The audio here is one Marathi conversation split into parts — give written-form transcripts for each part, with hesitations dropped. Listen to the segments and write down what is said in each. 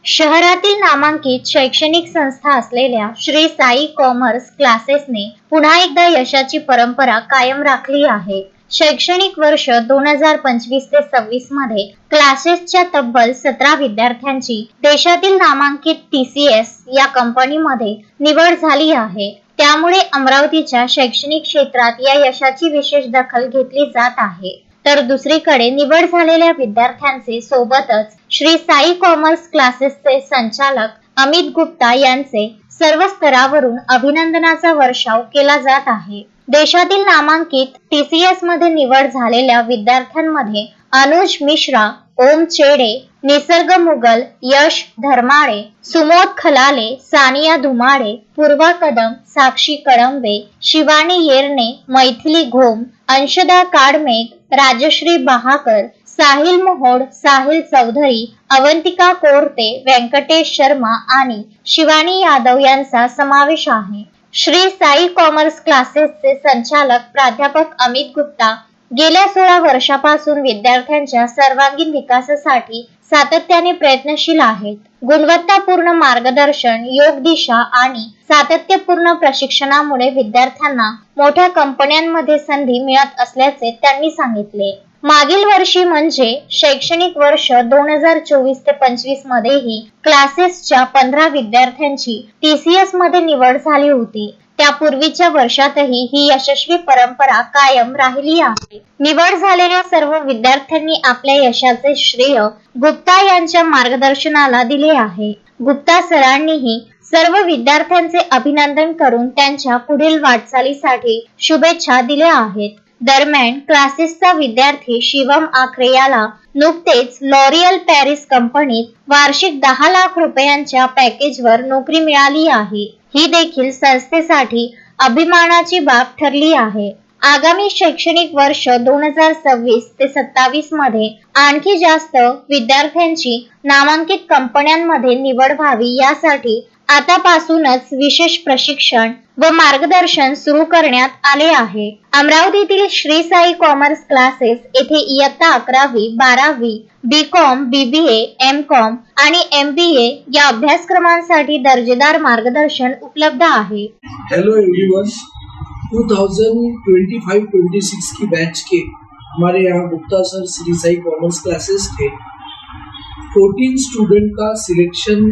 शहरातील नामांकित शैक्षणिक संस्था असलेल्या श्री साई कॉमर्स क्लासेसने पुन्हा एकदा यशाची परंपरा कायम राखली आहे. शैक्षणिक वर्ष 2025 ते 26 मध्ये क्लासेसच्या तब्बल 17 विद्यार्थ्यांची देशातील नामांकित TCS या कंपनीमध्ये निवड झाली आहे. त्यामुळे अमरावतीच्या शैक्षणिक क्षेत्रात या यशाची विशेष दखल घेतली जात आहे. तर दुसरीकडे निवड झालेल्या विद्यार्थ्यांचे सोबतच श्री साई कॉमर्स क्लासेसचे संचालक अमित गुप्ता यांचे सर्व स्तरावरून अभिनंदनाचा वर्षाव केला जात आहे. देशातील नामांकित TCS मध्ये निवड झालेल्या विद्यार्थ्यांमध्ये अनुज मिश्रा, ओम चेडे, निसर्ग मुगल, यश धर्माळे, सुमोद खलाले, सानिया धुमाडे, पूर्वा कदम, साक्षी कळंबे, शिवानी येरणे, मैथिली घोम, अंशदा काडमेघ, राजश्री बहाकर, साहिल मोहोड, साहिल चौधरी, अवंतिका कोरते, व्यंकटेश शर्मा आणि शिवानी यादव यांचा समावेश आहे. श्री साई कॉमर्स क्लासेसचे संचालक प्राध्यापक अमित गुप्ता गेल्या 16 वर्षापासून विद्यार्थ्यांच्या सर्वांगीण विकासासाठी सातत्याने प्रयत्नशील आहेत. गुणवत्तापूर्ण मार्गदर्शन, योग दिशा आणि सातत्यपूर्ण प्रशिक्षणामुळे विद्यार्थ्यांना मोठ्या कंपन्यांमध्ये संधी मिळत असल्याचे त्यांनी सांगितले. मागील वर्षी म्हणजे शैक्षणिक वर्ष 2024 ते 25 मध्येही क्लासेसच्या 15 विद्यार्थ्यांची TCS मध्ये निवड झाली होती. त्यापूर्वीच्या वर्षातही ही यशस्वी परंपरा कायम राहिली आहे. निवड झालेल्या सर्व विद्यार्थ्यांनी आपल्या यशाचे श्रेय गुप्ता यांच्या मार्गदर्शनाला दिले आहे. गुप्ता सरांनीही सर्व विद्यार्थ्यांचे अभिनंदन करून त्यांच्या पुढील वाटचालीसाठी शुभेच्छा दिल्या आहेत. दरम्यान क्लासेसचा विद्यार्थी शिवम आखरे याला नुकतेच लॉरियल पॅरिस कंपनीत वार्षिक 10 लाख रुपयांच्या पॅकेजवर नोकरी मिळाली आहे. ही देखील संस्थेसाठी अभिमानाची बाब ठरली आहे. आगामी शैक्षणिक वर्ष 2026 ते 27 मध्ये आणखी जास्त विद्यार्थ्यांची नामांकित कंपन्यांमध्ये निवड व्हावी यासाठी आतापासूनच विशेष प्रशिक्षण व मार्गदर्शन सुरू करण्यात आले आहे. अमरावतीतील श्री साई कॉमर्स क्लासेस येथे इयत्ता 11वी, 12वी, BCom, BBA, MCom आणि MBA या अभ्यासक्रमांसाठी दर्जेदार मार्गदर्शन उपलब्ध आहे. हेलो एवरीवन, 2025-26 की बैच के हमारे यहाँ Gupta sir Shri Sai commerce classes के 14 स्टूडेंट का सिलेक्शन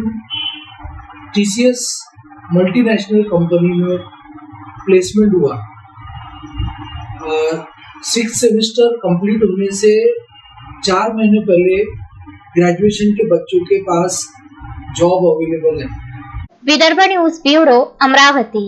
TCS मल्टीनेशनल कंपनी में प्लेसमेंट हुआ. 6 सेमेस्टर कंप्लीट होने से 4 महीने पहले ग्रेजुएशन के बच्चों के पास जॉब अवेलेबल है. Vidarbha news bureau, Amravati.